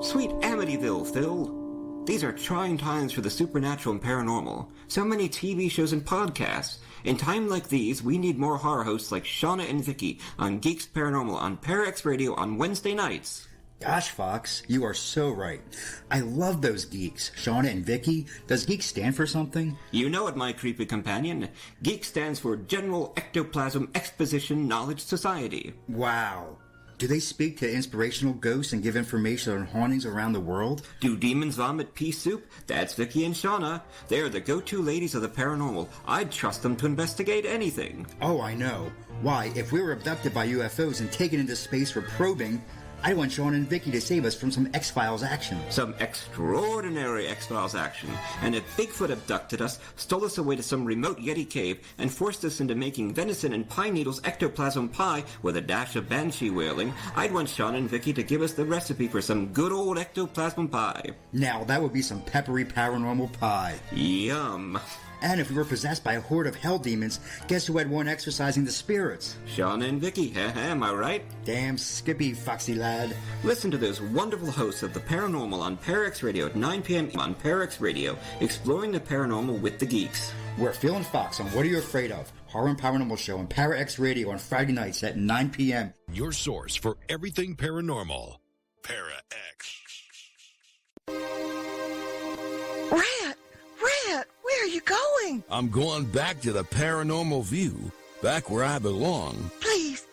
Sweet Amityville, Phil. These are trying times for the supernatural and paranormal. So many TV shows and podcasts. In time like these, we need more horror hosts like Shauna and Vicky on Geeks Paranormal on ParaX Radio on Wednesday nights. Gosh, Fox, you are so right. I love those geeks. Shauna and Vicky. Does geek stand for something? You know it, my creepy companion. Geek stands for General Ectoplasm Exposition Knowledge Society. Wow. Do they speak to inspirational ghosts and give information on hauntings around the world? Do demons vomit pea soup? That's Vicky and Shauna. They're the go-to ladies of the paranormal. I'd trust them to investigate anything. Oh, I know. Why, if we were abducted by UFOs and taken into space for probing, I want Sean and Vicky to save us from some X-Files action. Some extraordinary X-Files action. And if Bigfoot abducted us, stole us away to some remote Yeti cave, and forced us into making venison and pine needles ectoplasm pie with a dash of banshee wailing, I'd want Sean and Vicky to give us the recipe for some good old ectoplasm pie. Now, that would be some peppery paranormal pie. Yum. And if we were possessed by a horde of hell demons, guess who had one exorcising the spirits? Sean and Vicky, am I right? Damn skippy, foxy lad. Listen to those wonderful hosts of the paranormal on ParaX Radio at 9 p.m. on ParaX Radio, exploring the paranormal with the geeks. We're Phil and Fox on What Are You Afraid Of? Horror and Paranormal Show on ParaX Radio on Friday nights at 9 p.m. Your source for everything paranormal. ParaX. Red, where are you going? I'm going back to the Paranormal View, back where I belong. Please,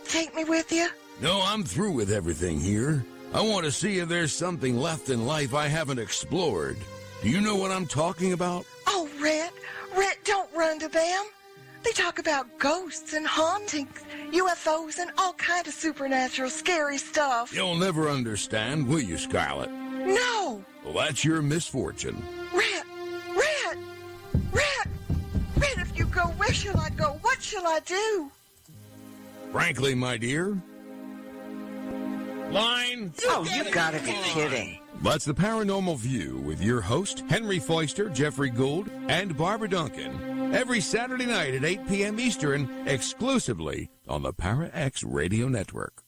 take me with you. No, I'm through with everything here. I want to see if there's something left in life I haven't explored. Do you know what I'm talking about? Oh, Red, don't run to them. They talk about ghosts and hauntings, UFOs, and all kind of supernatural scary stuff. You'll never understand, will you, Scarlet? No. Well, that's your misfortune. Red, if you go, where shall I go? What shall I do? Frankly, my dear. Line. Oh, you gotta be kidding. That's the Paranormal View with your host, Henry Foister, Jeffrey Gould, and Barbara Duncan. Every Saturday night at 8 p.m. Eastern, exclusively on the ParaX Radio Network.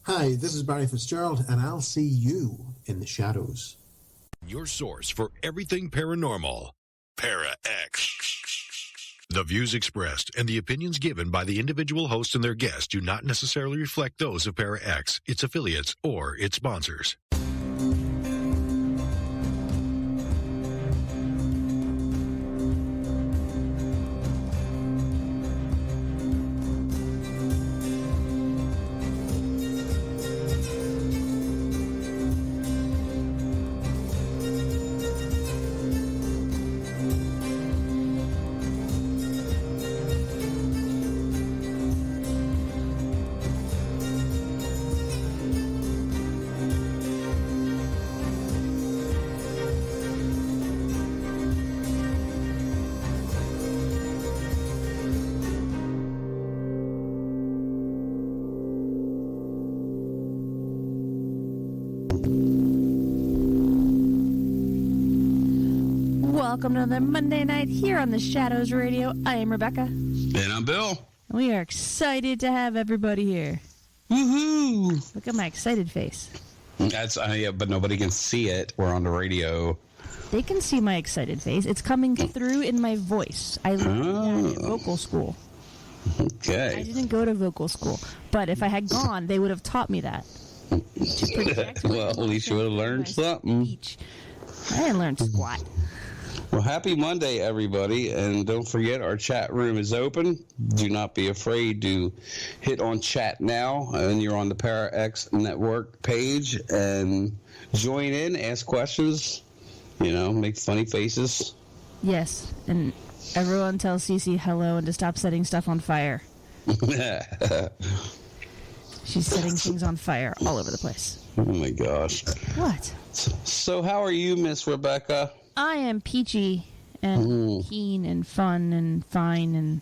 Hi, this is Barry Fitzgerald, and I'll see you in the shadows. Your source for everything paranormal. ParaX. The views expressed and the opinions given by the individual host and their guests do not necessarily reflect those of ParaX, its affiliates, or its sponsors. Welcome to another Monday night here on the Shadows Radio. I am Rebecca. And I'm Bill. We are excited to have everybody here. Woohoo! Look at my excited face. That's yeah, but nobody can see it. We're on the radio. They can see my excited face. It's coming through in my voice. I learned that at vocal school. Okay. I didn't go to vocal school, but if I had gone, they would have taught me that. To project Well, at least you would have learned something. speech. I didn't learn squat. Well, happy Monday, everybody. And don't forget, our chat room is open. Do not be afraid to hit on chat now. And you're on the ParaX Network page. And join in, ask questions, make funny faces. Yes, and everyone tell Cece hello and to stop setting stuff on fire. She's setting things on fire all over the place. Oh, my gosh. What? So how are you, Miss Rebecca? I am peachy and keen and fun and fine and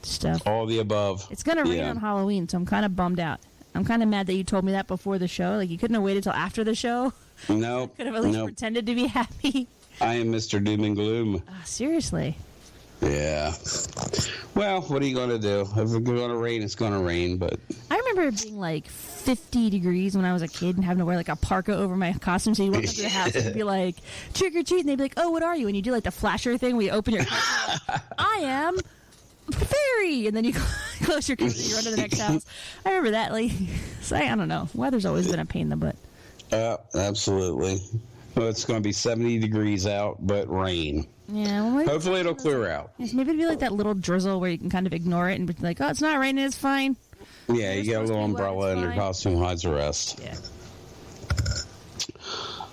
stuff. All the above. It's going to rain on Halloween, so I'm kind of bummed out. I'm kind of mad that you told me that before the show. Like, you couldn't have waited till after the show? Nope. Could have at least pretended to be happy. I am Mr. Doom and Gloom. Seriously. Yeah. Well, what are you going to do? If it's going to rain, it's going to rain, but... I remember it being like 50 degrees when I was a kid and having to wear like a parka over my costume. So you walk up to the house and be like, trick or treat. And they'd be like, oh, what are you? And you do like the flasher thing where you open your curtain. Like, I am a fairy. And then you close your curtain and you run to the next house. I remember that. Like, so I don't know. Weather's always been a pain in the butt. Absolutely. Well, it's going to be 70 degrees out, but rain. Yeah. Well, hopefully it'll clear out. Yes, maybe it'd be like that little drizzle where you can kind of ignore it and be like, oh, it's not raining. It's fine. Yeah, you get a little umbrella and your costume hides the rest. Yeah.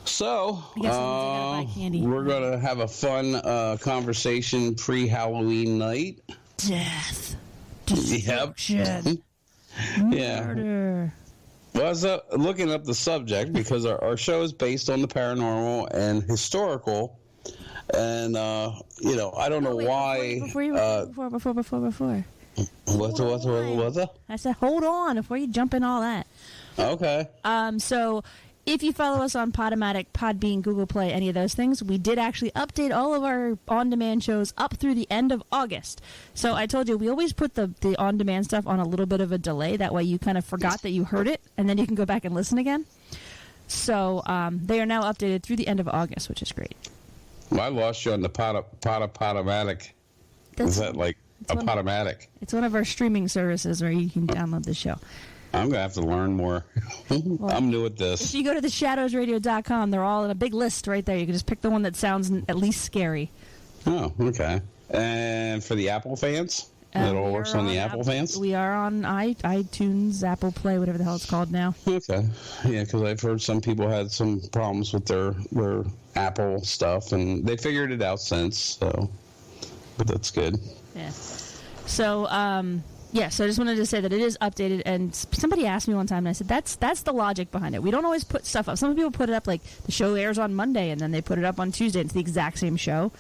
So, we're going to have a fun conversation pre-Halloween night. Death. Destruction. Murder. Well, I was looking up the subject because our show is based on the paranormal and historical. And, I don't know why. Before. What? I said, hold on before you jump in all that. Okay. So if you follow us on Podomatic, Podbean, Google Play, any of those things, we did actually update all of our on-demand shows up through the end of August. So I told you, we always put the on-demand stuff on a little bit of a delay. That way you kind of forgot that you heard it, and then you can go back and listen again. So they are now updated through the end of August, which is great. Well, I lost you on the Podomatic. Is that like a Podomatic? It's one of our streaming services where you can download the show. I'm going to have to learn more. Well, I'm new at this. If you go to theshadowsradio.com, they're all in a big list right there. You can just pick the one that sounds at least scary. Oh, okay. And for the Apple fans? It all works on the Apple fans? We are on iTunes, Apple Play, whatever the hell it's called now. Okay. Yeah, because I've heard some people had some problems with their Apple stuff, and they figured it out since, so. But that's good. Yeah. So, so I just wanted to say that it is updated, and somebody asked me one time, and I said, that's the logic behind it. We don't always put stuff up. Some people put it up, like, the show airs on Monday, and then they put it up on Tuesday. It's the exact same show.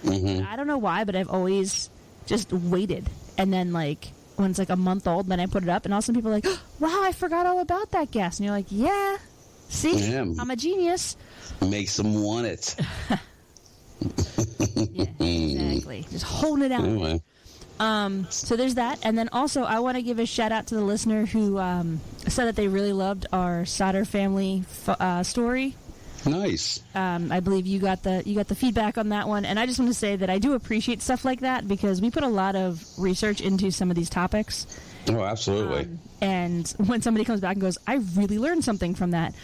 Mm-hmm. I don't know why, but I've always just waited. And then, like, when it's, like, a month old, then I put it up, and all of a sudden people are like, oh, wow, I forgot all about that guest. And you're like, yeah, see, I'm a genius. Makes them want it. Yeah, exactly. Just holding it out. Anyway. So there's that. And then also I want to give a shout out to the listener who said that they really loved our Sauter family story. Nice. I believe you got the feedback on that one, and I just want to say that I do appreciate stuff like that because we put a lot of research into some of these topics. Oh, absolutely. And when somebody comes back and goes, I really learned something from that,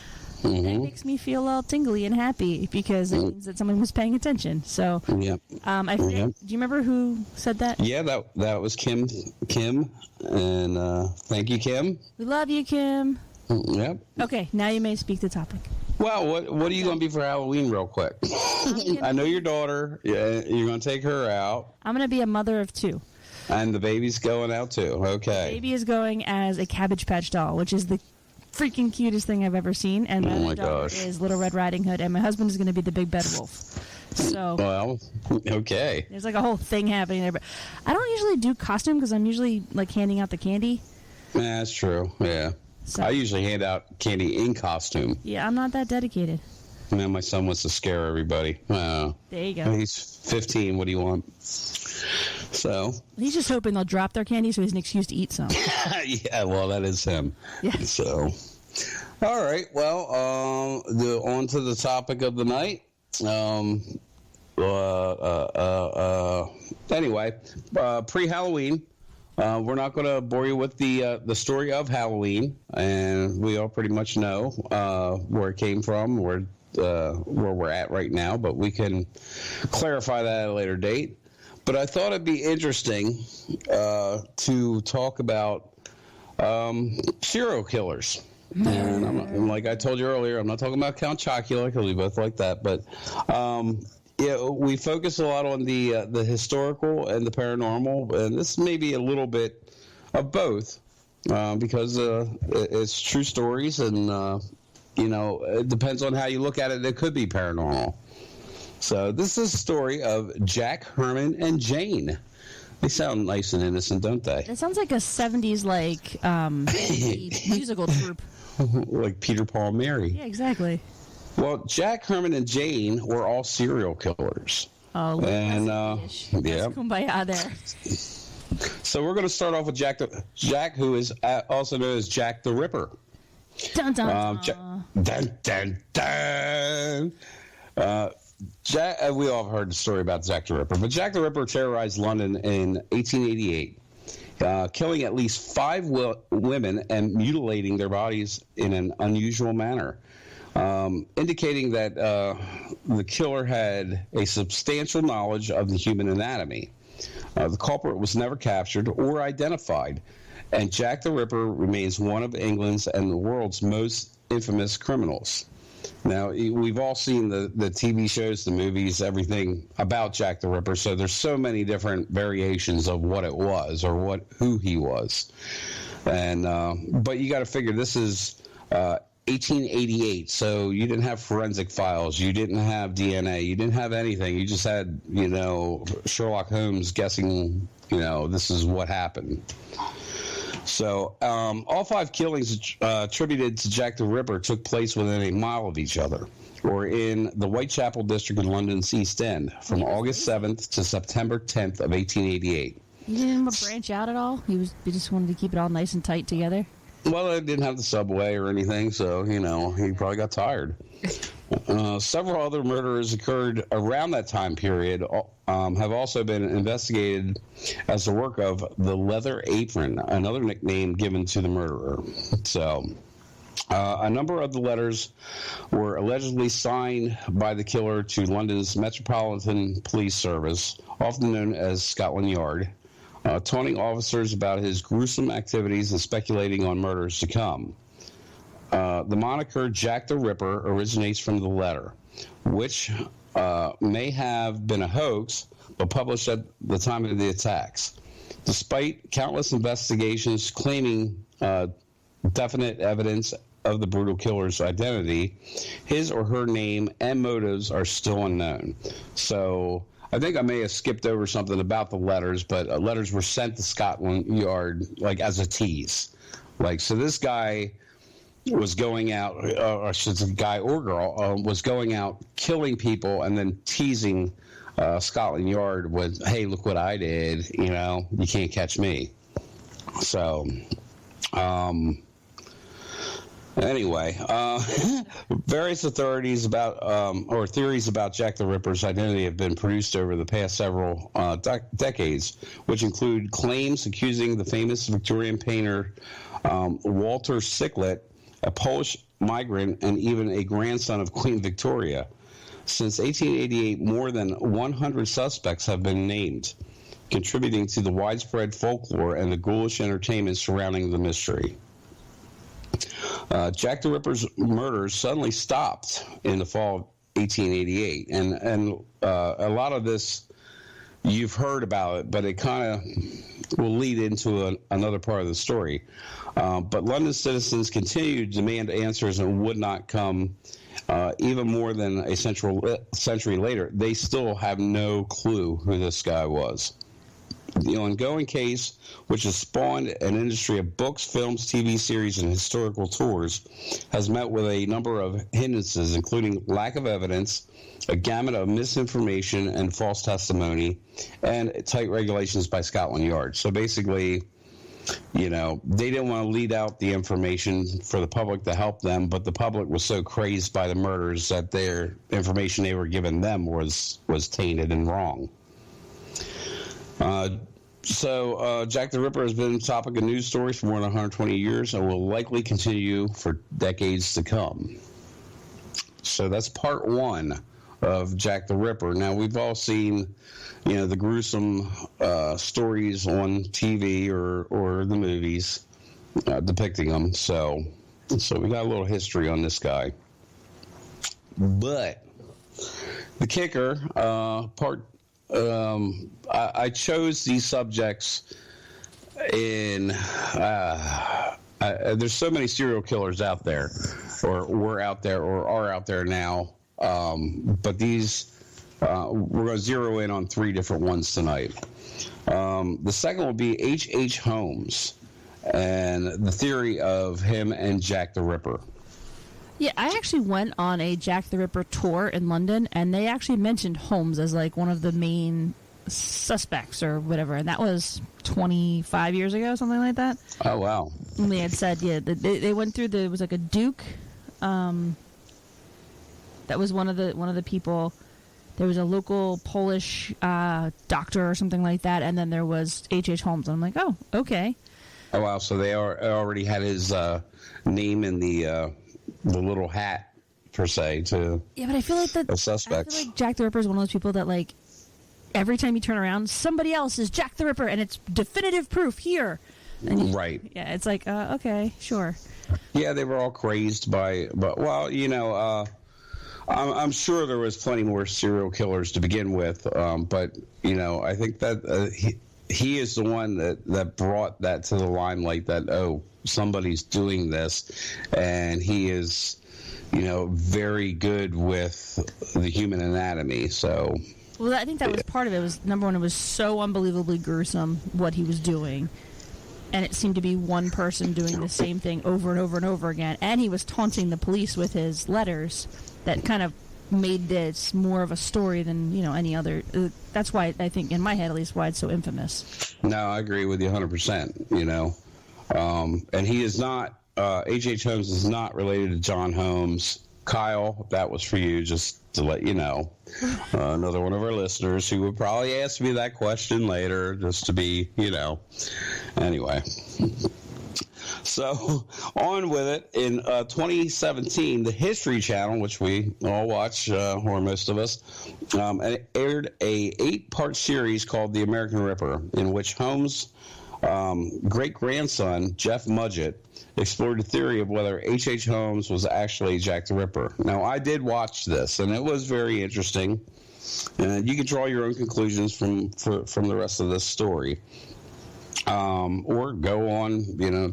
it makes me feel all tingly and happy because it means that someone was paying attention. So, I forget, do you remember who said that? Yeah, that was Kim, and thank you, Kim. We love you, Kim. Yep. Okay, now you may speak the topic. Well, what are you going to be for Halloween, real quick? I know your daughter. Yeah, you're going to take her out. I'm going to be a mother of 2. And the baby's going out too. Okay. The baby is going as a Cabbage Patch doll, which is the freaking cutest thing I've ever seen. And my daughter is Little Red Riding Hood, and my husband is going to be the Big Bad Wolf. So, well, okay. There's like a whole thing happening there, but I don't usually do costume because I'm usually like handing out the candy. That's true. Yeah. So, I usually hand out candy in costume. Yeah, I'm not that dedicated. Man, my son wants to scare everybody. There you go. He's 15. What do you want? So he's just hoping they'll drop their candy so he has an excuse to eat some. Yeah, well, that is him. Yeah. So, all right. Well, on to the topic of the night. Anyway, pre-Halloween, We're not going to bore you with the story of Halloween, and we all pretty much know where it came from, where we're at right now, but we can clarify that at a later date. But I thought it'd be interesting to talk about serial killers. And like I told you earlier, I'm not talking about Count Chocula, because we both like that, but we focus a lot on the historical and the paranormal, and this may be a little bit of both, because it's true stories, and it depends on how you look at it. It could be paranormal. So this is a story of Jack, Herman, and Jane. They sound nice and innocent, don't they? It sounds like a 70s musical troupe. Like Peter, Paul, and Mary. Yeah, exactly. Well, Jack, Herman, and Jane were all serial killers. Oh, and yeah, kumbaya there. So we're going to start off with Jack, who is also known as Jack the Ripper. Dun dun dun dun dun. Jack, we all have heard the story about Jack the Ripper, but Jack the Ripper terrorized London in 1888, killing at least 5 women and mutilating their bodies in an unusual manner, indicating that the killer had a substantial knowledge of the human anatomy. The culprit was never captured or identified, and Jack the Ripper remains one of England's and the world's most infamous criminals. Now, we've all seen the TV shows, the movies, everything about Jack the Ripper, so there's so many different variations of what it was or who he was. And but you got to figure this is 1888, so you didn't have forensic files, you didn't have DNA, you didn't have anything. You just had, Sherlock Holmes guessing, this is what happened. So all 5 killings attributed to Jack the Ripper took place within a mile of each other, or in the Whitechapel district in London's East End, from August 7th to September 10th of 1888. You didn't branch out at all? He just wanted to keep it all nice and tight together? Well, it didn't have the subway or anything, so, he probably got tired. Several other murders occurred around that time period, have also been investigated as the work of the Leather Apron, another nickname given to the murderer. So, a number of the letters were allegedly signed by the killer to London's Metropolitan Police Service, often known as Scotland Yard, taunting officers about his gruesome activities and speculating on murders to come. The moniker Jack the Ripper originates from the letter, which may have been a hoax, but published at the time of the attacks. Despite countless investigations claiming definite evidence of the brutal killer's identity, his or her name and motives are still unknown. So I think I may have skipped over something about the letters, but letters were sent to Scotland Yard as a tease. So this guy was going out, or should say guy or girl, was going out killing people and then teasing Scotland Yard with, hey, look what I did, you can't catch me. So, anyway, various authorities or theories about Jack the Ripper's identity have been produced over the past several decades, which include claims accusing the famous Victorian painter Walter Sicklet, a Polish migrant, and even a grandson of Queen Victoria. Since 1888, more than 100 suspects have been named, contributing to the widespread folklore and the ghoulish entertainment surrounding the mystery. Jack the Ripper's murders suddenly stopped in the fall of 1888, and a lot of this you've heard about it, but it kind of will lead into another part of the story. But London citizens continued to demand answers and would not come. Even more than a century later, they still have no clue who this guy was. The ongoing case, which has spawned an industry of books, films, TV series, and historical tours, has met with a number of hindrances, including lack of evidence, a gamut of misinformation and false testimony, and tight regulations by Scotland Yard. So basically, they didn't want to lead out the information for the public to help them, but the public was so crazed by the murders that their information they were giving them was tainted and wrong. So Jack the Ripper has been a topic of news stories for more than 120 years and will likely continue for decades to come. So that's part one of Jack the Ripper. Now, we've all seen, the gruesome stories on TV or the movies depicting them. So we got a little history on this guy. But the kicker, I chose these subjects in. There's so many serial killers out there, or were out there, or are out there now. But these, we're going to zero in on 3 different ones tonight. The second will be H.H. Holmes and the theory of him and Jack the Ripper. Yeah, I actually went on a Jack the Ripper tour in London, and they actually mentioned Holmes as like one of the main suspects or whatever, and that was 25 years ago, something like that. Oh, wow. And they had said, they went through it was like a Duke. That was one of the people. There was a local Polish doctor or something like that, and then there was H.H. Holmes. And I'm like, oh, okay. Oh, wow. So they already had his name in the little hat, per se, to but I feel like the suspects. I feel like Jack the Ripper is one of those people that, like, every time you turn around, somebody else is Jack the Ripper, and it's definitive proof here. And right. Yeah, it's like, okay, sure. Yeah, they were all crazed but I'm sure there was plenty more serial killers to begin with, but I think that he is the one that brought that to the limelight, that somebody's doing this, and he is very good with the human anatomy. So well, I think that was part of it. Was number one, it was so unbelievably gruesome what he was doing, and it seemed to be one person doing the same thing over and over and over again, and he was taunting the police with his letters that kind of made this more of a story than any other. That's why I think, in my head at least, why it's so infamous. No, I agree with you 100%. And he is not. H.H. Holmes is not related to John Holmes. Kyle, that was for you, just to let you know. Another one of our listeners who would probably ask me that question later, just to be, Anyway. So, on with it. In 2017, the History Channel, which we all watch, or most of us, aired a 8-part series called The American Ripper, in which Holmes' great-grandson, Jeff Mudgett, explored the theory of whether H.H. Holmes was actually Jack the Ripper. Now, I did watch this, and it was very interesting. And you can draw your own conclusions from the rest of this story. Or go on,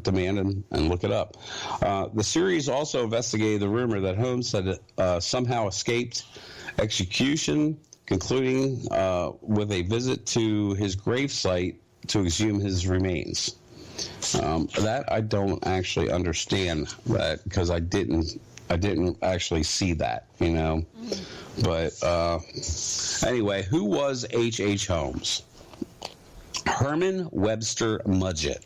demand and look it up. The series also investigated the rumor that Holmes had somehow escaped execution, concluding with a visit to his gravesite to exhume his remains. That I don't actually understand that, because I didn't actually see that, But anyway, who was H.H. Holmes? Herman Webster Mudgett.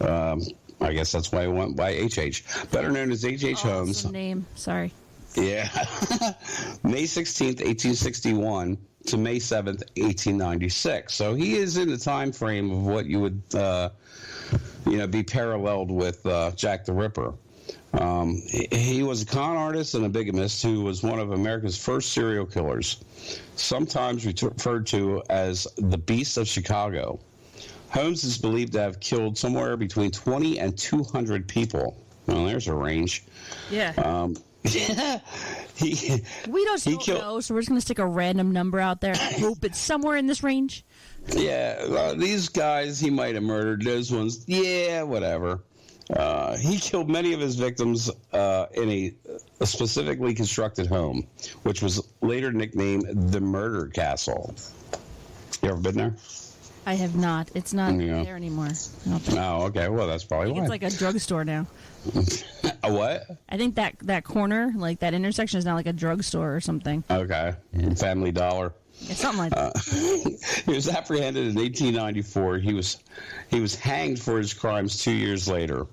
I guess that's why he went by H.H. Better known as H.H. Holmes. Name. Sorry. Yeah. May 16th, 1861 to May 7th, 1896. So he is in the time frame of what you would, be paralleled with Jack the Ripper. He was a con artist and a bigamist who was one of America's first serial killers, sometimes referred to as the Beast of Chicago. Holmes is believed to have killed somewhere between 20 and 200 people. Well, there's a range. Yeah. We don't know, so we're just going to stick a random number out there and hope it's somewhere in this range. Yeah, these guys, he might have murdered. Those ones, yeah, whatever. He killed many of his victims in a specifically constructed home, which was later nicknamed the Murder Castle. You ever been there? I have not. It's not there anymore. Oh, okay. Well, that's probably why. It's like a drugstore now. A what? I think that corner, like that intersection, is now like a drugstore or something. Okay. Yeah. Family Dollar. It's something like that. He was apprehended in 1894. He was hanged for his crimes 2 years later.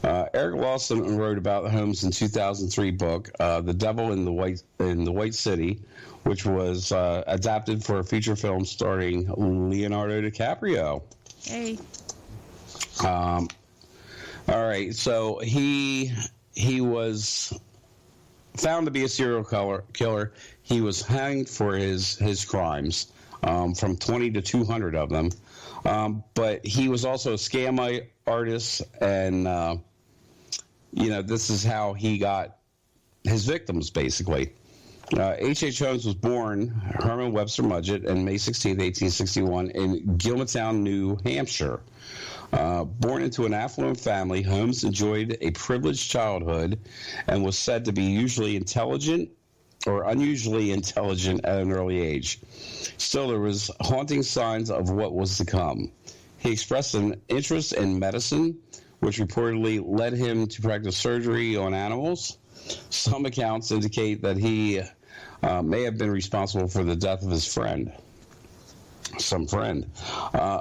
Eric Lawson wrote about Holmes in 2003 book, The Devil in the White City, which was adapted for a feature film starring Leonardo DiCaprio. Hey. All right, so he was found to be a serial killer. He was hanged for his crimes, from 20 to 200 of them. But he was also a scam artist, and this is how he got his victims, basically. H.H. Holmes was born Herman Webster Mudgett on May 16, 1861, in Gilmantown, New Hampshire. Born into an affluent family, Holmes enjoyed a privileged childhood and was said to be usually intelligent or unusually intelligent at an early age. Still, there was haunting signs of what was to come. He expressed an interest in medicine, which reportedly led him to practice surgery on animals. Some accounts indicate that he may have been responsible for the death of his friend.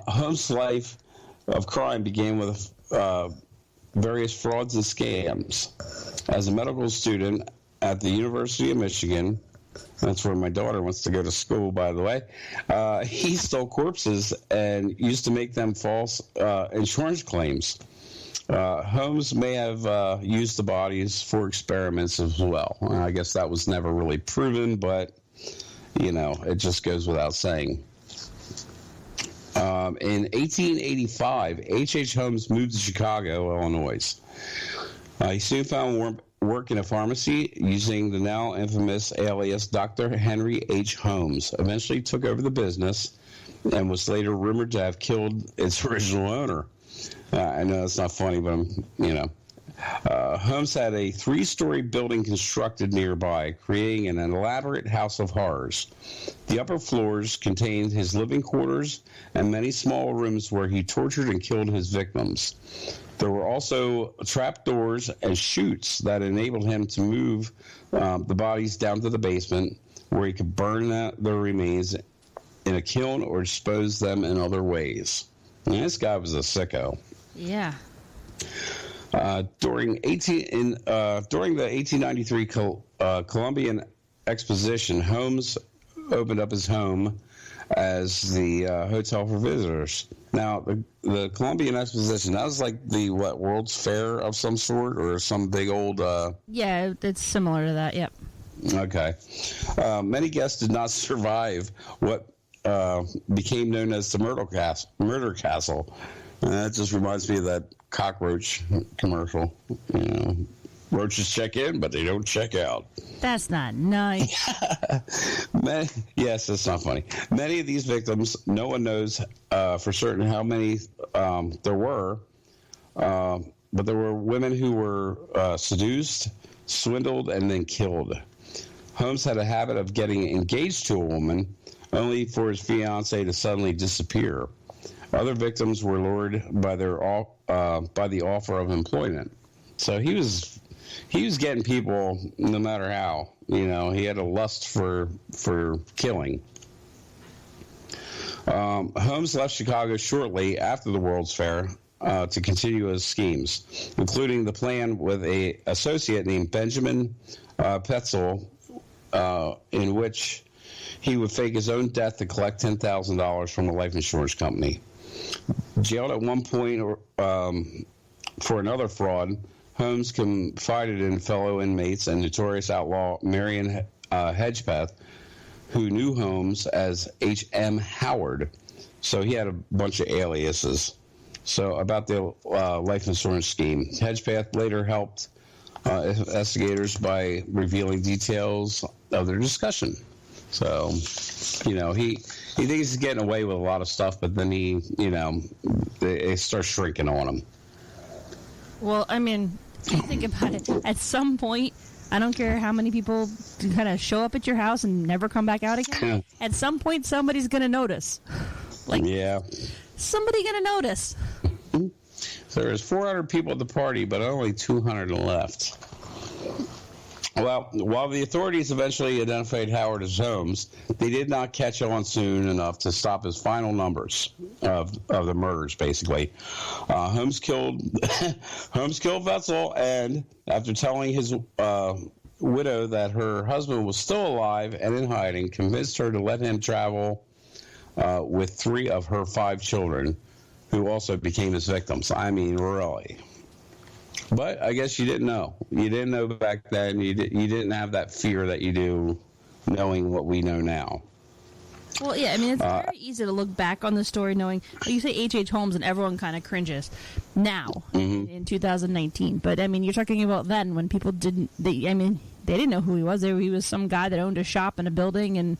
Holmes' life of crime began with various frauds and scams. As a medical student at the University of Michigan, that's where my daughter wants to go to school, by the way, he stole corpses and used to make them false insurance claims. Holmes may have used the bodies for experiments as well. I guess that was never really proven, but, it just goes without saying. In 1885, H.H. Holmes moved to Chicago, Illinois. He soon found work in a pharmacy using the now infamous alias Dr. Henry H. Holmes. Eventually took over the business and was later rumored to have killed its original owner. I know that's not funny, but Holmes had a 3-story building constructed nearby, creating an elaborate house of horrors. The upper floors contained his living quarters and many small rooms where he tortured and killed his victims. There were also trapdoors and chutes that enabled him to move the bodies down to the basement, where he could burn their remains in a kiln or dispose them in other ways. And this guy was a sicko. Yeah. During the 1893 Columbian Exposition, Holmes opened up his home as the hotel for visitors. Now, the Columbian Exposition, that was like the World's Fair of some sort, or some big old... Yeah, it's similar to that, yep. Okay. Many guests did not survive what became known as the Murder Castle. And that just reminds me of that cockroach commercial. Roaches check in, but they don't check out. That's not nice. Yes, that's not funny. Many of these victims, no one knows for certain how many there were, but there were women who were seduced, swindled, and then killed. Holmes had a habit of getting engaged to a woman, only for his fiancée to suddenly disappear. Other victims were lured by the offer of employment. So he was getting people no matter how. He had a lust for killing. Holmes left Chicago shortly after the World's Fair to continue his schemes, including the plan with an associate named Benjamin Petzel, in which he would fake his own death to collect $10,000 from a life insurance company. Jailed at one point for another fraud, Holmes confided in fellow inmates and notorious outlaw Marion Hedgepeth, who knew Holmes as H.M. Howard. So he had a bunch of aliases. So about the life insurance scheme. Hedgepeth later helped investigators by revealing details of their discussion. So, he thinks he's getting away with a lot of stuff, but then they start shrinking on him. Well, I mean, you think about it. At some point, I don't care how many people kind of show up at your house and never come back out again. At some point, somebody's going to notice. Somebody going to notice. So there's 400 people at the party, but only 200 left. Well, while the authorities eventually identified Howard as Holmes, they did not catch on soon enough to stop his final numbers of the murders. Basically, Holmes killed Wetzel, and after telling his widow that her husband was still alive and in hiding, convinced her to let him travel with 3 of her 5 children, who also became his victims. I mean, really. But I guess you didn't know. You didn't know back then. You didn't have that fear that you do knowing what we know now. Well, yeah, I mean, it's very easy to look back on the story knowing, you say H.H. Holmes and everyone kind of cringes now in 2019. But, I mean, you're talking about then when people they didn't know who he was. He was some guy that owned a shop in a building and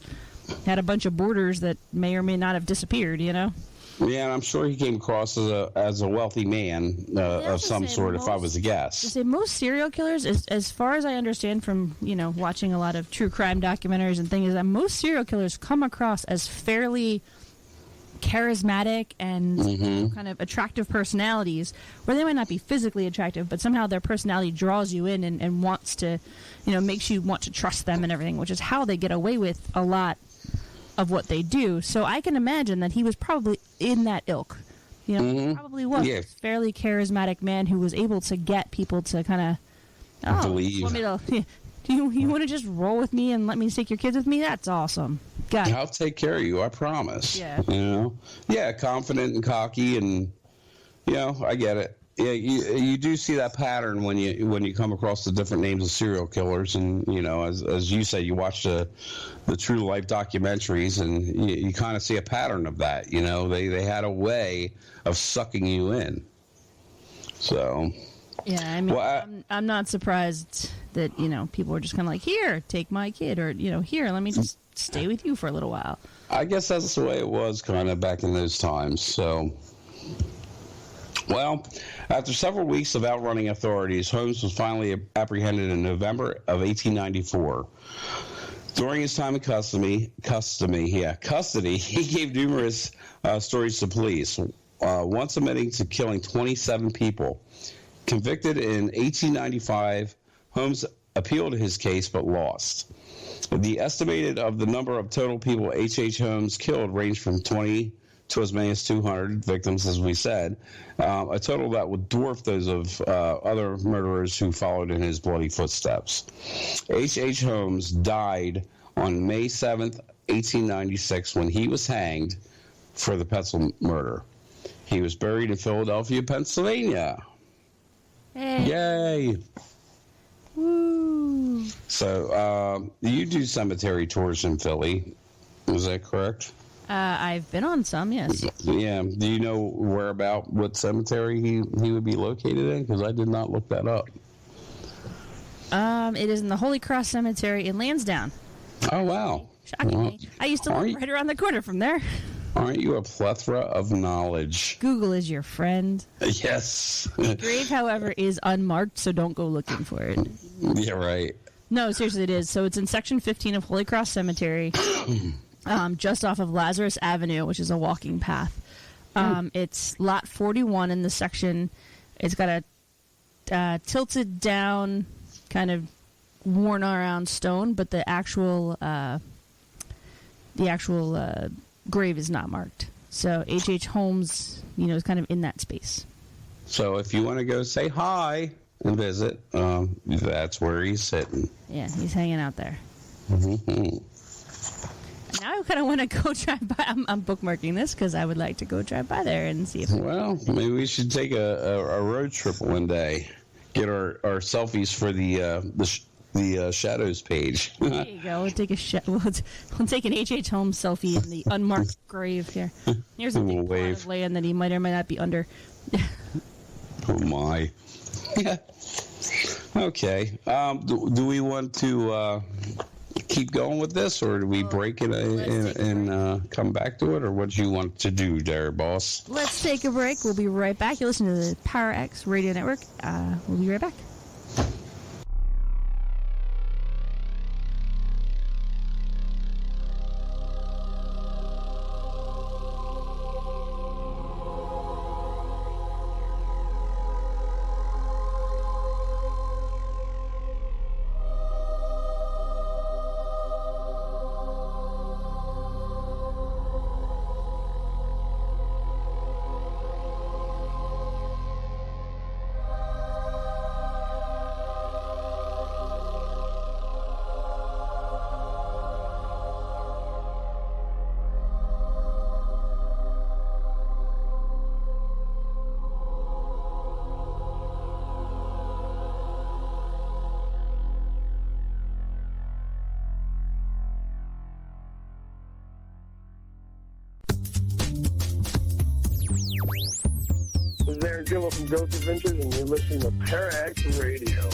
had a bunch of boarders that may or may not have disappeared, you know? Yeah, and I'm sure he came across as a wealthy man of some sort, if I was to guess. I say most serial killers, as far as I understand from watching a lot of true crime documentaries and things, is that most serial killers come across as fairly charismatic and kind of attractive personalities, where they might not be physically attractive, but somehow their personality draws you in and wants to, makes you want to trust them and everything, which is how they get away with a lot of what they do. So I can imagine that he was probably in that ilk. Probably was a fairly charismatic man who was able to get people to kind of believe. Do you want to just roll with me and let me take your kids with me? That's awesome. Got it. I'll take care of you, I promise. Yeah. Yeah, confident and cocky, and I get it. Yeah, you do see that pattern when you come across the different names of serial killers, and as you say, you watch the true life documentaries, and you kind of see a pattern of that. They had a way of sucking you in. So. Yeah, I mean, I'm not surprised that people are just kind of like, here, take my kid, or here, let me just stay with you for a little while. I guess that's the way it was kind of back in those times. So. Well, after several weeks of outrunning authorities, Holmes was finally apprehended in November of 1894. During his time in custody, he gave numerous stories to police, once admitting to killing 27 people. Convicted in 1895, Holmes appealed his case but lost. The estimated of the number of total people H.H. Holmes killed ranged from 20 to as many as 200 victims, as we said, a total that would dwarf those of other murderers who followed in his bloody footsteps. H.H. Holmes died on May 7th, 1896, when he was hanged for the Wetzel murder. He was buried in Philadelphia, Pennsylvania. Hey. Yay! Woo! So, you do cemetery tours in Philly, is that correct? I've been on some, yes. Yeah. Do you know what cemetery he would be located in? Because I did not look that up. It is in the Holy Cross Cemetery in Lansdowne. Oh, wow. Shockingly. I used to live right around the corner from there. Aren't you a plethora of knowledge? Google is your friend. Yes. The grave, however, is unmarked, so don't go looking for it. Yeah, right. No, seriously, it is. So it's in Section 15 of Holy Cross Cemetery. Just off of Lazarus Avenue, which is a walking path. It's lot 41 in the section. It's got a tilted down, kind of worn around stone, but the actual grave is not marked. So H.H. Holmes, is kind of in that space. So if you want to go say hi and visit, that's where he's sitting. Yeah, he's hanging out there. Mm-hmm. Now I kind of want to go drive by. I'm bookmarking this because I would like to go drive by there and see if. Well, maybe we should take a road trip one day. Get our selfies for the Shadows page. There you go. We'll take we'll take an H.H. Holmes selfie in the unmarked grave here. Here's a big plot of land that he might or might not be under. Oh my. Yeah. Okay. Do we want to keep going with this, or do we break it and come back to it, or what do you want to do there, boss? Let's take a break. We'll be right back. You listen to the Power X Radio Network. We'll be right back. Gillo from Ghost Adventures, and you're listening to Parax Radio.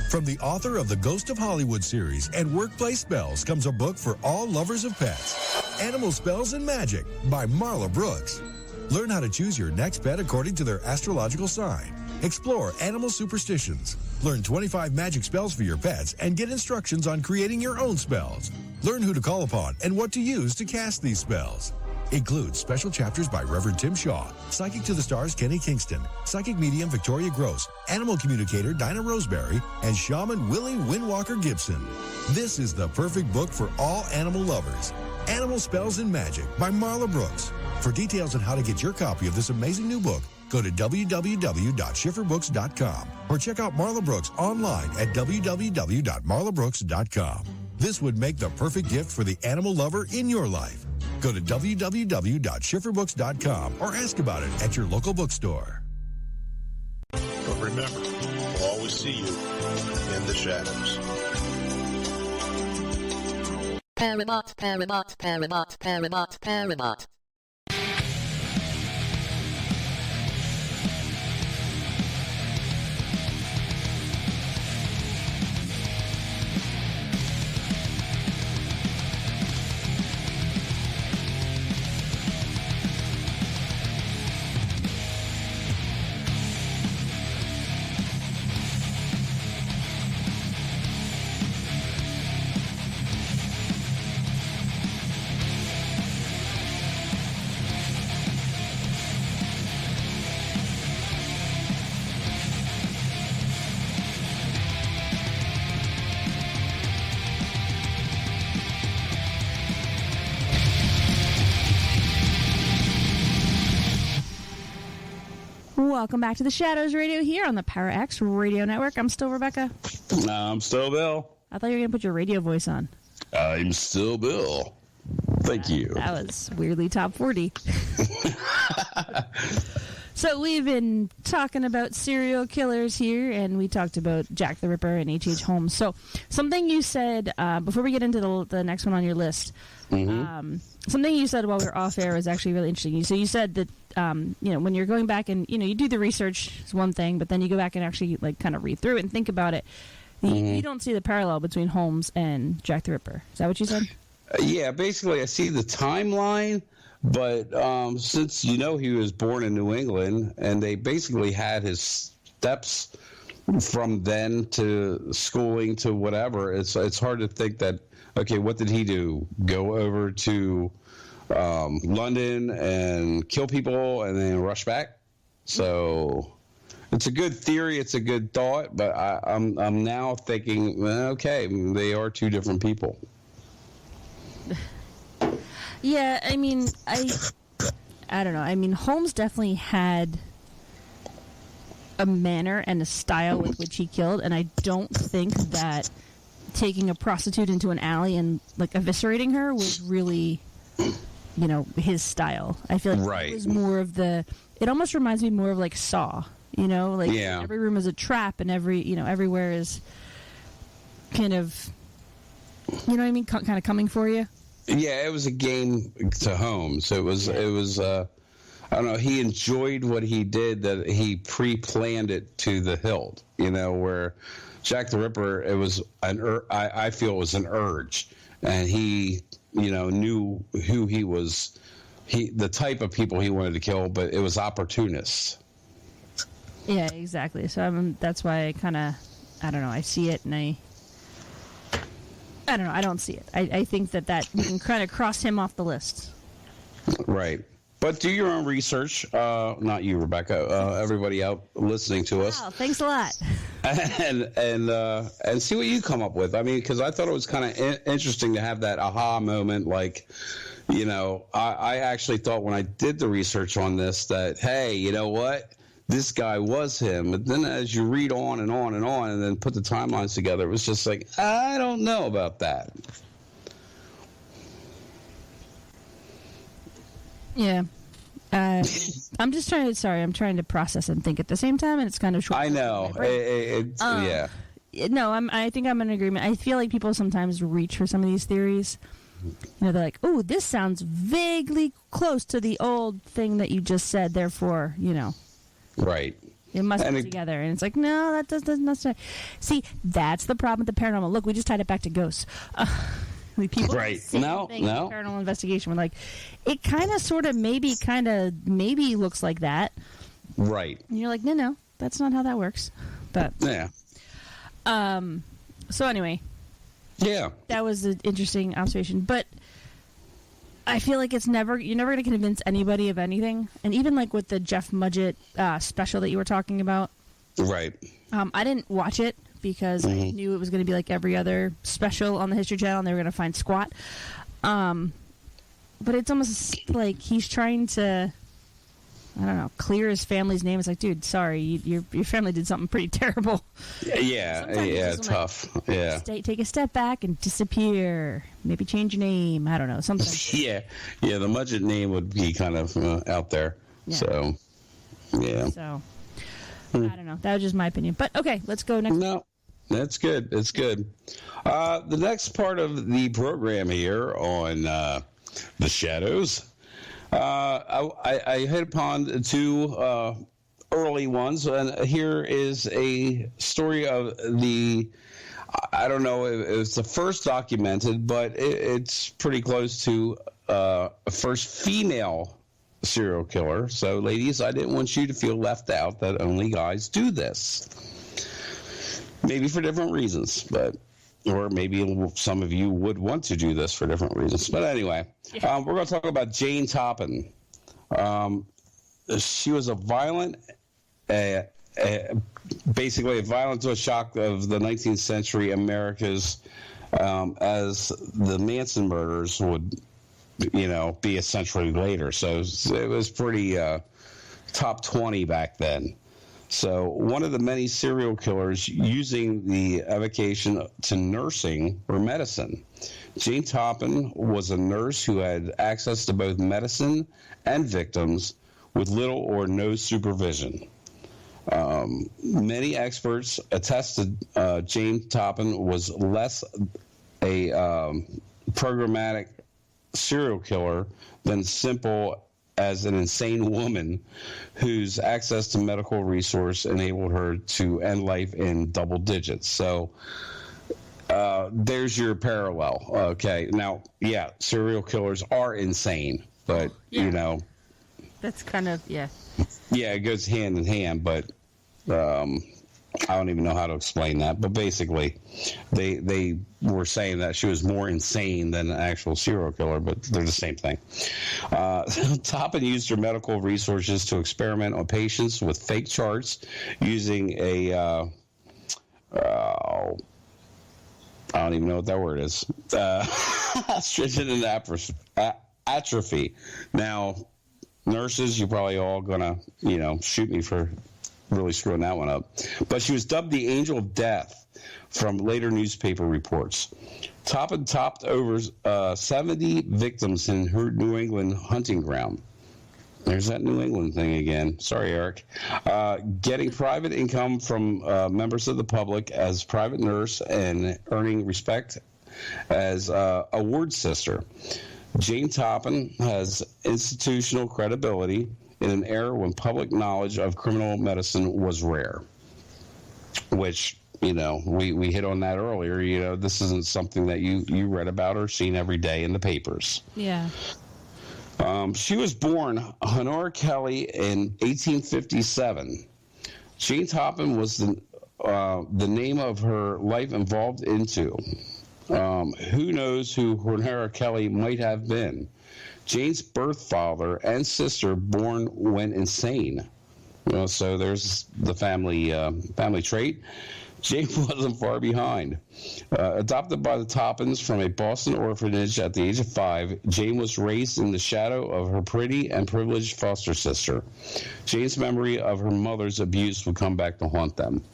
From the author of the Ghost of Hollywood series and Workplace Spells comes a book for all lovers of pets. Animal Spells and Magic by Marla Brooks. Learn how to choose your next pet according to their astrological sign. Explore animal superstitions. Learn 25 magic spells for your pets and get instructions on creating your own spells. Learn who to call upon and what to use to cast these spells. Includes special chapters by Reverend Tim Shaw, Psychic to the Stars Kenny Kingston, Psychic Medium Victoria Gross, Animal Communicator Dinah Roseberry, and Shaman Willie Windwalker Gibson. This is the perfect book for all animal lovers. Animal Spells and Magic by Marla Brooks. For details on how to get your copy of this amazing new book, go to www.schifferbooks.com or check out Marla Brooks online at www.marlabrooks.com. This would make the perfect gift for the animal lover in your life. Go to www.schifferbooks.com or ask about it at your local bookstore. But remember, we'll always see you in the shadows. Paramount, Paramount, Paramount, Paramount, Paramount. Welcome back to the Shadows Radio here on the Parax Radio Network. I'm still Rebecca. I'm still Bill. I thought you were going to put your radio voice on. I'm still Bill. Thank you. That was weirdly top 40. So we've been talking about serial killers here, and we talked about Jack the Ripper and H.H. Holmes. So something you said, before we get into the next one on your list, something you said while we were off air was actually really interesting. So you said that, when you're going back and, you do the research is one thing, but then you go back and actually kind of read through it and think about it. You don't see the parallel between Holmes and Jack the Ripper. Is that what you said? Yeah, basically I see the timeline, but since he was born in New England and they basically had his steps from then to schooling to whatever, it's hard to think that, okay, what did he do? Go over to London and kill people and then rush back? So it's a good theory, it's a good thought, but I'm now thinking, okay, they are two different people. Yeah, I mean, I don't know. I mean, Holmes definitely had a manner and a style with which he killed, and I don't think that taking a prostitute into an alley and eviscerating her was really, his style. I feel like it was more of it almost reminds me more of Saw, every room is a trap and everywhere is kind of, kind of coming for you. Yeah, it was a game to Holmes. It was I don't know, he enjoyed what he did, that he pre-planned it to the hilt, where Jack the Ripper, it was I feel it was an urge, and he, knew who he was, the type of people he wanted to kill, but it was opportunists. Yeah, exactly. So that's why I kind of, I don't know, I see it and I don't know, I don't see it. I think that we can kind of cross him off the list. Right. But do your own research. Not you, Rebecca. Everybody out listening to us. Wow, thanks a lot. And see what you come up with. I mean, because I thought it was kind of interesting to have that aha moment. I actually thought when I did the research on this that, hey, you know what? This guy was him. But then as you read on and on and on and then put the timelines together, it was just like, I don't know about that. Yeah. I'm just trying to process and think at the same time, and it's kind of short. I know. Yeah. No, I think I'm in agreement. I feel like people sometimes reach for some of these theories. They're like, "Oh, this sounds vaguely close to the old thing that you just said. Therefore, Right. it must be together." And it's like, no, that doesn't. See, that's the problem with the paranormal. Look, we just tied it back to ghosts. People right? No. Paranormal investigation. We're like, it kind of, sort of, maybe looks like that. Right. And you're like, no, that's not how that works. But yeah. So anyway. Yeah. That was an interesting observation, but I feel like you're never going to convince anybody of anything. And even like with the Jeff Mudgett special that you were talking about. Right. I didn't watch it because I knew it was going to be like every other special on the History Channel and they were going to find squat. But it's almost like he's trying to, I don't know, clear his family's name. It's like, dude, sorry, your family did something pretty terrible. Yeah, tough. Yeah. Take a step back and disappear. Maybe change your name. I don't know, something. Yeah, the Mudgett name would be kind of out there. Yeah. So, yeah. So, I don't know. That was just my opinion. But, okay, let's go next. No, that's good. It's good. The next part of the program here on The Shadows, I hit upon two early ones, and here is a story of I don't know if it's the first documented, but it's pretty close to a first female serial killer. So, ladies, I didn't want you to feel left out that only guys do this. Maybe for different reasons, or maybe some of you would want to do this for different reasons. But anyway, we're going to talk about Jane Toppin. She was a violent, basically a violent to a shock of the 19th century Americas, as the Manson murders would, be a century later. So it was pretty top 20 back then. So one of the many serial killers using the evocation to nursing or medicine. Jane Toppin was a nurse who had access to both medicine and victims with little or no supervision. Many experts attested Jane Toppin was less a programmatic serial killer than simple as an insane woman whose access to medical resource enabled her to end life in double digits. So there's your parallel. Okay. Now, yeah, serial killers are insane, but, That's kind of, yeah. Yeah, it goes hand in hand, but I don't even know how to explain that. But basically, they were saying that she was more insane than an actual serial killer, but they're the same thing. Toppin used her medical resources to experiment on patients with fake charts using a I don't even know what that word is. Stringent and atrophy. Now, nurses, you're probably all gonna, shoot me for really screwing that one up. But she was dubbed the Angel of Death from later newspaper reports. Toppin topped over 70 victims in her New England hunting ground. There's that New England thing again. Sorry, Eric. Getting private income from members of the public as private nurse and earning respect as a ward sister. Jane Toppin has institutional credibility in an era when public knowledge of criminal medicine was rare, which, we hit on that earlier. This isn't something that you read about or seen every day in the papers. Yeah. She was born Honora Kelly in 1857. Jane Toppin was the name of her life evolved into. Who knows who Honora Kelly might have been? Jane's birth father and sister went insane. So there's the family trait. Jane wasn't far behind. Adopted by the Toppins from a Boston orphanage at the age of 5, Jane was raised in the shadow of her pretty and privileged foster sister. Jane's memory of her mother's abuse would come back to haunt them.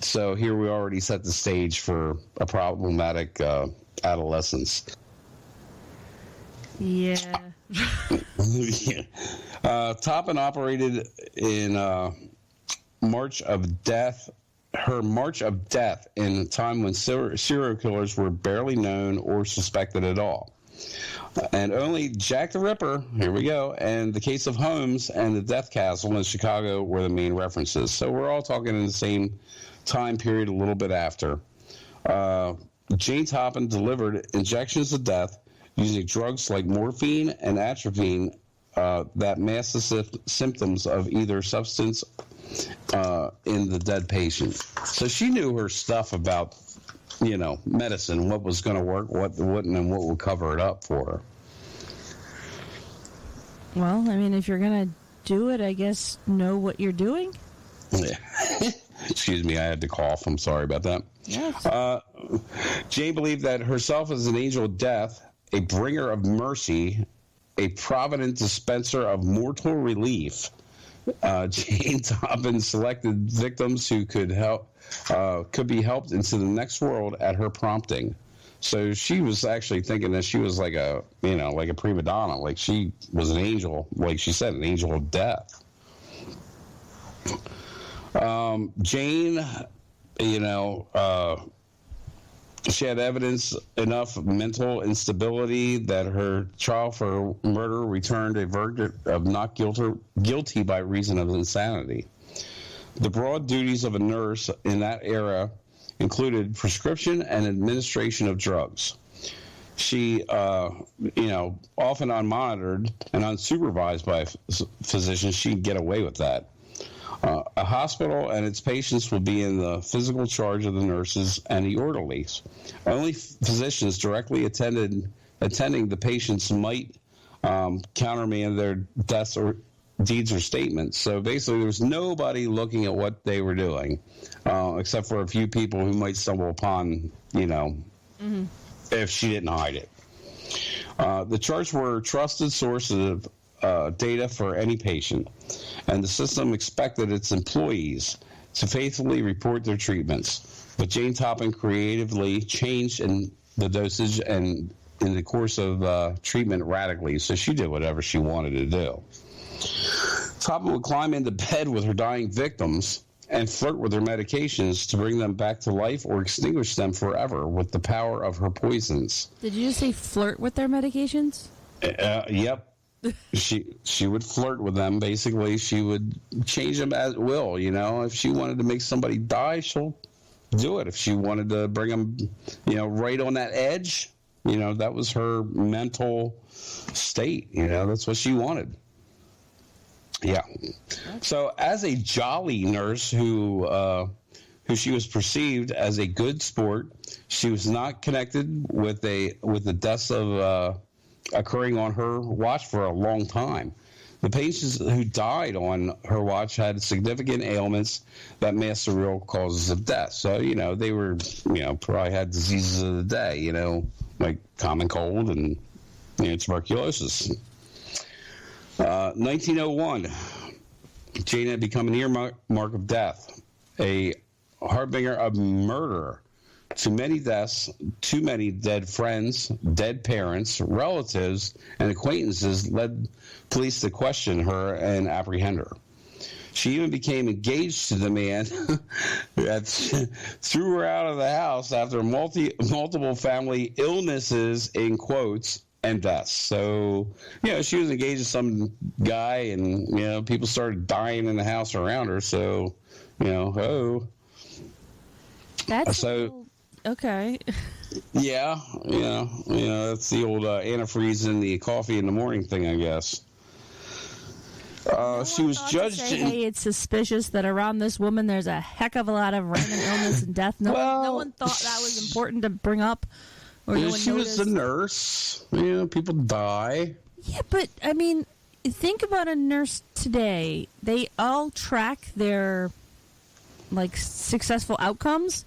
So here we already set the stage for a problematic adolescence. Yeah. Toppin operated in March of Death her march of death in a time when serial killers were barely known or suspected at all. And only Jack the Ripper, here we go, and the case of Holmes and the Death Castle in Chicago were the main references. So we're all talking in the same time period, a little bit after. Jane Toppin delivered injections of death using drugs like morphine and atropine that mask the symptoms of either substance in the dead patient. So she knew her stuff about, medicine, what was going to work, what wouldn't, and what would cover it up for her. Well, I mean, if you're going to do it, I guess know what you're doing. Yeah. Excuse me, I had to cough. I'm sorry about that. Yes. Jane believed that herself as an angel of death, a bringer of mercy, a provident dispenser of mortal relief. Jane Toppin selected victims who could be helped into the next world at her prompting. So she was actually thinking that she was like a prima donna, like she was an angel, like she said, an angel of death. Jane, she had evidence enough mental instability that her trial for murder returned a verdict of not guilty by reason of insanity. The broad duties of a nurse in that era included prescription and administration of drugs. She, often unmonitored and unsupervised by physicians, she'd get away with that. A hospital and its patients will be in the physical charge of the nurses and the orderlies. Only physicians directly attending the patients might countermand their deaths or deeds or statements. So basically, there was nobody looking at what they were doing, except for a few people who might stumble upon, if she didn't hide it. The charts were trusted sources of data for any patient, and the system expected its employees to faithfully report their treatments. But Jane Toppin creatively changed in the dosage and in the course of treatment radically, so she did whatever she wanted to do. Toppin would climb into bed with her dying victims and flirt with their medications to bring them back to life or extinguish them forever with the power of her poisons. Did you just say flirt with their medications? Yep. She would flirt with them. Basically, she would change them at will. If she wanted to make somebody die, she'll do it. If she wanted to bring them, right on that edge, that was her mental state. That's what she wanted. Yeah. So, as a jolly nurse who she was perceived as a good sport, she was not connected with the deaths of occurring on her watch for a long time. The patients who died on her watch had significant ailments that masked the real causes of death. So, they were, probably had diseases of the day, like common cold and tuberculosis. 1901, Jane had become an earmark of death, a harbinger of murder. Too many deaths, too many dead friends, dead parents, relatives, and acquaintances led police to question her and apprehend her. She even became engaged to the man that threw her out of the house after multiple family illnesses, in quotes, and deaths. So, she was engaged to some guy, and, people started dying in the house around her. So, That's okay. Yeah, that's the old antifreeze in the coffee in the morning thing, I guess. She was judged. Hey, it's suspicious that around this woman there's a heck of a lot of random illness and death. No one thought that was important to bring up. Or she was a nurse. People die. Yeah, but I mean, think about a nurse today. They all track their successful outcomes.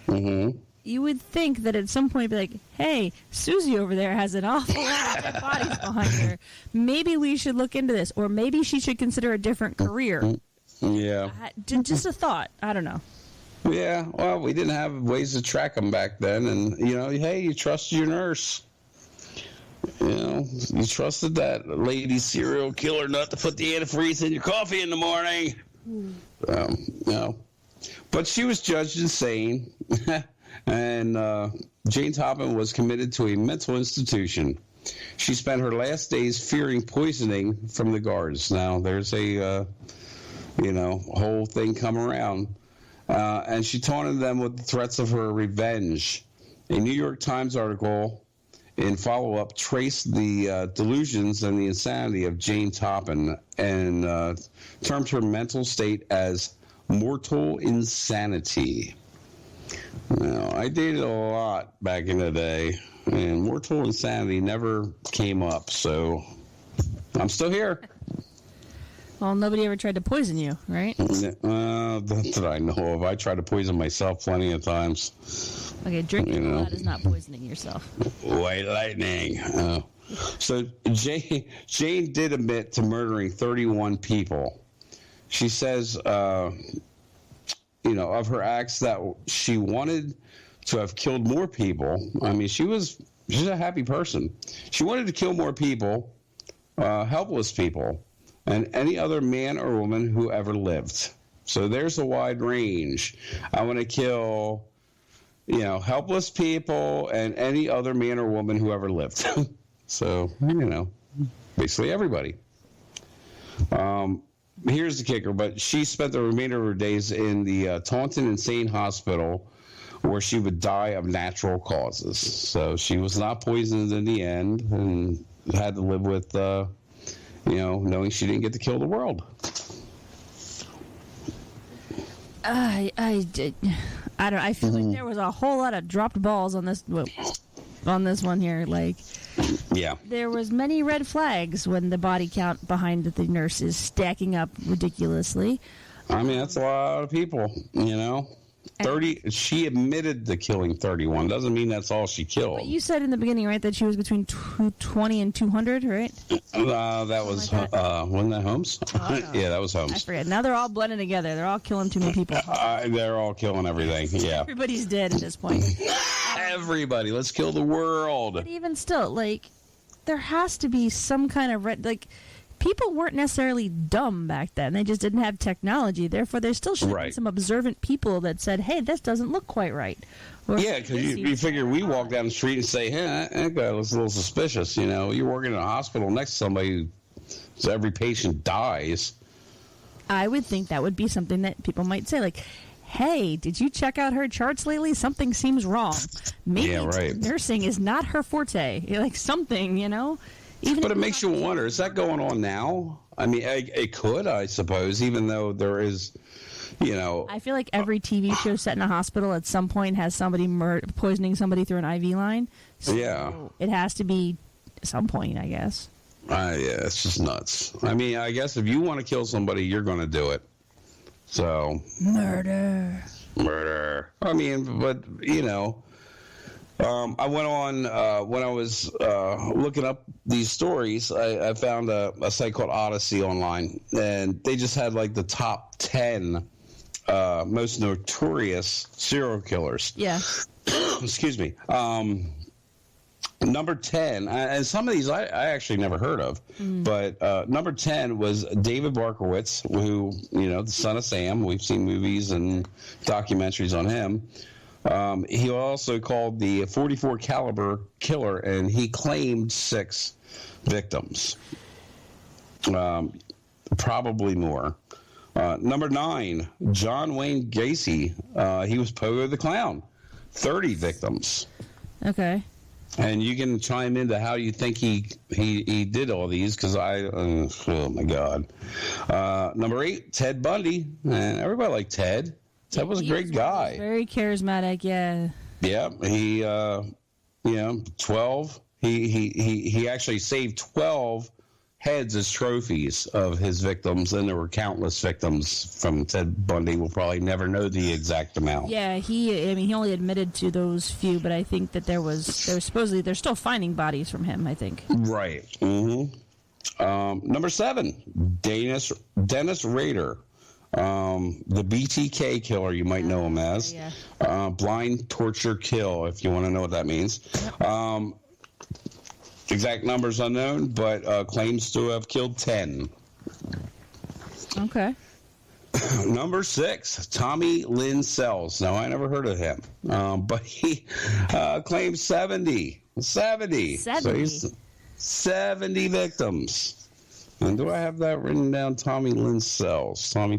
Mm-hmm. You would think that at some point be like, hey, Susie over there has an awful lot of dead bodies behind her. Maybe we should look into this. Or maybe she should consider a different career. Yeah. Just a thought. I don't know. Yeah, well, we didn't have ways to track them back then. And, hey, you trusted your nurse. You trusted that lady serial killer not to put the antifreeze in your coffee in the morning. But she was judged insane, and Jane Toppin was committed to a mental institution. She spent her last days fearing poisoning from the guards. Now, there's a, whole thing come around. And she taunted them with the threats of her revenge. A New York Times article in follow-up traced the delusions and the insanity of Jane Toppin and termed her mental state as mortal insanity. Now, I dated a lot back in the day, and mortal insanity never came up, so I'm still here. Well, nobody ever tried to poison you, right? That I know of. I tried to poison myself plenty of times. Okay, drinking blood is not poisoning yourself. White lightning. So Jane did admit to murdering 31 people. She says, of her acts that she wanted to have killed more people. I mean, she's a happy person. She wanted to kill more people, helpless people, and any other man or woman who ever lived. So there's a wide range. I want to kill, helpless people and any other man or woman who ever lived. So, basically everybody. Here's the kicker, but she spent the remainder of her days in the Taunton Insane Hospital, where she would die of natural causes. So she was not poisoned in the end and had to live with, knowing she didn't get to kill the world. I feel like there was a whole lot of dropped balls on this one here. Like, yeah, there was many red flags when the body count behind the nurse is stacking up ridiculously. I mean, that's a lot of people, 30. She admitted to killing 31. Doesn't mean that's all she killed. But you said in the beginning, right, that she was between 220 and 200, right? That was wasn't that Holmes? Oh, yeah, that was Holmes. I forget. Now they're all blending together. They're all killing too many people. They're all killing everything. Yeah, everybody's dead at this point. Everybody, let's kill the world. But even still, there has to be some kind of people weren't necessarily dumb back then. They just didn't have technology. Therefore, there still should have been some observant people that said, hey, this doesn't look quite right. Or, yeah, because you figure we walk down the street and say, hey, that guy looks a little suspicious. You're working in a hospital next to somebody, so every patient dies. I would think that would be something that people might say, hey, did you check out her charts lately? Something seems wrong. Maybe nursing is not her forte. Something, But it makes you wonder, is that going on now? I mean, it could, I suppose, even though there is, I feel like every TV show set in a hospital at some point has somebody poisoning somebody through an IV line. So yeah. It has to be at some point, I guess. Yeah, it's just nuts. I mean, I guess if you want to kill somebody, you're going to do it. So. Murder. I mean, but, I went on, when I was looking up these stories, I found a site called Odyssey online, and they just had the top 10 most notorious serial killers. Yeah. Excuse me. Number 10, and some of these I actually never heard of, but number 10 was David Barkowitz, who, the son of Sam. We've seen movies and documentaries on him. He also called the 44 caliber killer, and he claimed 6 victims, probably more. Number 9, John Wayne Gacy. He was Pogo the Clown, 30 victims. Okay. And you can chime into how you think he did all these, because oh my God. Number 8, Ted Bundy, and everybody liked Ted. Ted was a great guy. Very charismatic, yeah. Yeah, he 12. He actually saved 12 heads as trophies of his victims, and there were countless victims from Ted Bundy. We'll probably never know the exact amount. Yeah, he only admitted to those few, but I think that there was supposedly they're still finding bodies from him, I think. Right. Mm-hmm. Number 7, Dennis Rader. The BTK killer, you might know him as. Yeah. Blind torture kill, if you want to know what that means. Yep. Exact numbers unknown, but claims to have killed 10. Okay. Number 6, Tommy Lynn Sells. Now, I never heard of him, but he claimed 70. 70. So he's 70 victims. And do I have that written down? Tommy Lynn Sells. Tommy.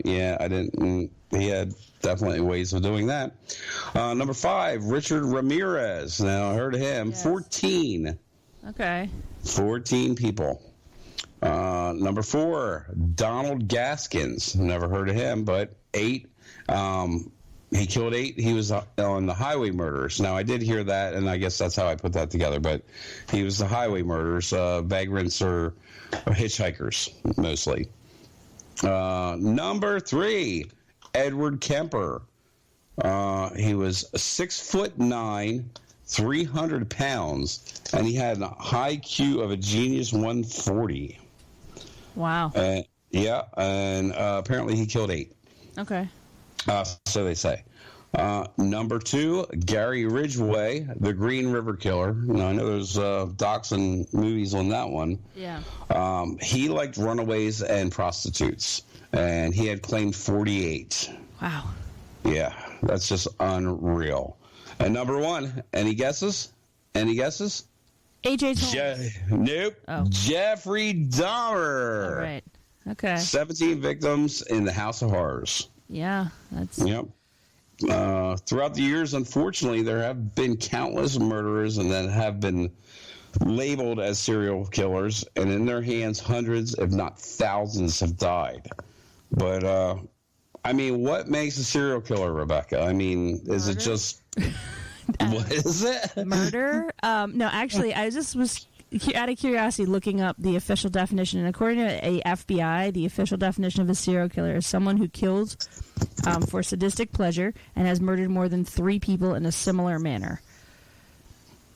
Yeah, I didn't. He had definitely ways of doing that. Number 5, Richard Ramirez. Now, I heard of him. Yes. 14. Okay. 14 people. Number 4, Donald Gaskins. Never heard of him, but 8. He killed 8. He was on the highway murders. Now, I did hear that, and I guess that's how I put that together, but he was the highway murders, vagrants or hitchhikers, mostly. Number 3, Edward Kemper. He was 6'9", 300 pounds, and he had an IQ of a genius 140. Wow. Yeah, and apparently he killed 8. Okay. So they say. Number 2, Gary Ridgway, the Green River Killer. Now, I know there's docs and movies on that one. Yeah. He liked runaways and prostitutes, and he had claimed 48. Wow. Yeah, that's just unreal. And number 1, any guesses? Any guesses? A.J. Holmes. Nope. Oh. Jeffrey Dahmer. All right. Okay. 17 victims in the House of Horrors. Yeah, that's... Yep. Throughout the years, unfortunately, there have been countless murderers and that have been labeled as serial killers, and in their hands, hundreds, if not thousands, have died. But, I mean, what makes a serial killer, Rebecca? I mean, is it just... What is it? Murder? No, actually, I just was out of curiosity looking up the official definition, and according to a FBI, the official definition of a serial killer is someone who kills for sadistic pleasure and has murdered more than 3 people in a similar manner.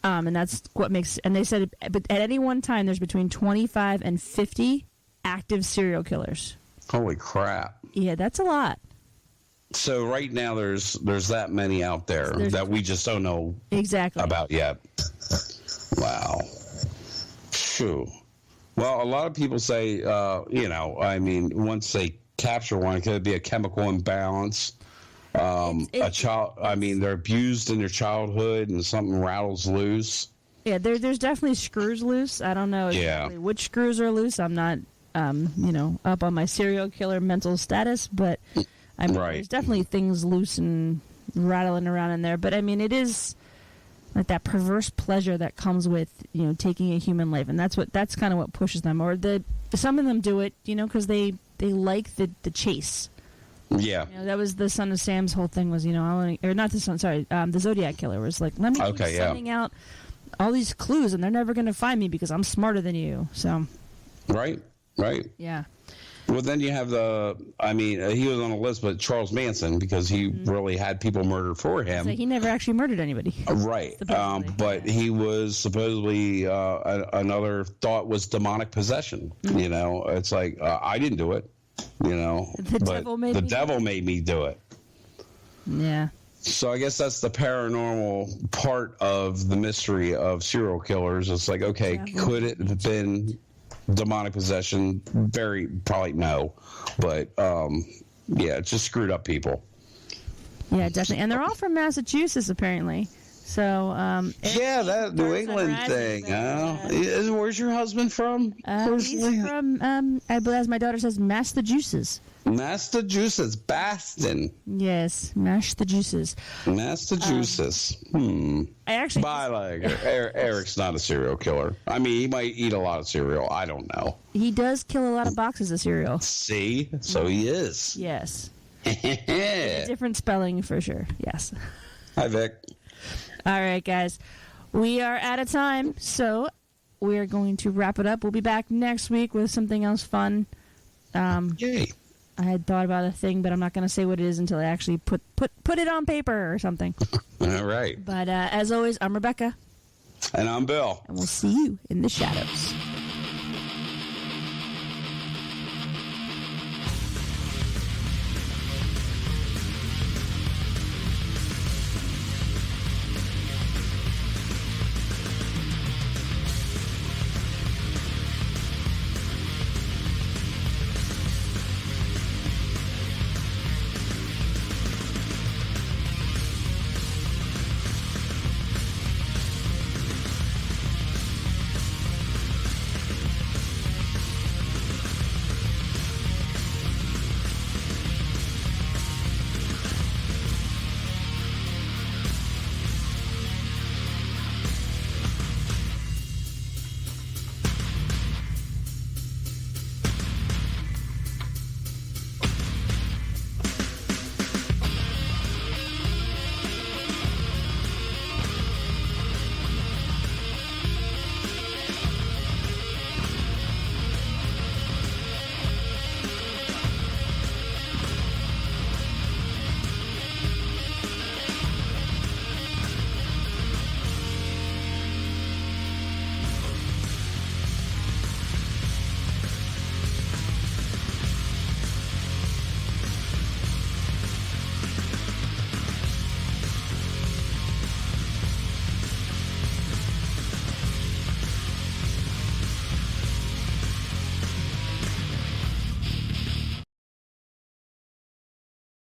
And that's what makes... And they said, but at any one time, there's between 25 and 50 active serial killers. Holy crap. Yeah, that's a lot. So right now there's that many out there that we just don't know exactly about yet. Wow. Phew. Well, a lot of people say, I mean, once they capture one, it could be a chemical imbalance. A child, I mean, they're abused in their childhood and something rattles loose. Yeah, there's definitely screws loose. I don't know exactly which screws are loose. I'm not, up on my serial killer mental status, but I mean, there's definitely things loose and rattling around in there. But I mean, it is like that perverse pleasure that comes with, taking a human life, and that's kind of what pushes them. Or some of them do it, because they like the chase. Yeah, that was the Son of Sam's whole thing was, the Zodiac Killer was like, let me keep sending out all these clues, and they're never going to find me because I'm smarter than you. So, right. Yeah. Well, then you have he was on the list, but Charles Manson, because he really had people murdered for him. So he never actually murdered anybody. Right. But he was supposedly, another thought was demonic possession. Mm-hmm. It's like, I didn't do it, The devil made me do it. Yeah. So I guess that's the paranormal part of the mystery of serial killers. It's like, okay, could it have been demonic possession? Probably no, but it just screwed up people. Yeah, definitely, and they're all from Massachusetts apparently. So that New England thing. Where's your husband from? He's from as my daughter says, Massachusetts. Massachusetts, Boston. Yes, mash the juices. Massachusetts. Eric's not a serial killer. I mean, he might eat a lot of cereal. I don't know. He does kill a lot of boxes of cereal. See? So he is. Yes. Different spelling for sure. Yes. Hi, Vic. All right, guys. We are out of time, so we're going to wrap it up. We'll be back next week with something else fun. Yay. I had thought about a thing, but I'm not going to say what it is until I actually put it on paper or something. All right. But as always, I'm Rebecca. And I'm Bill. And we'll see you in the shadows.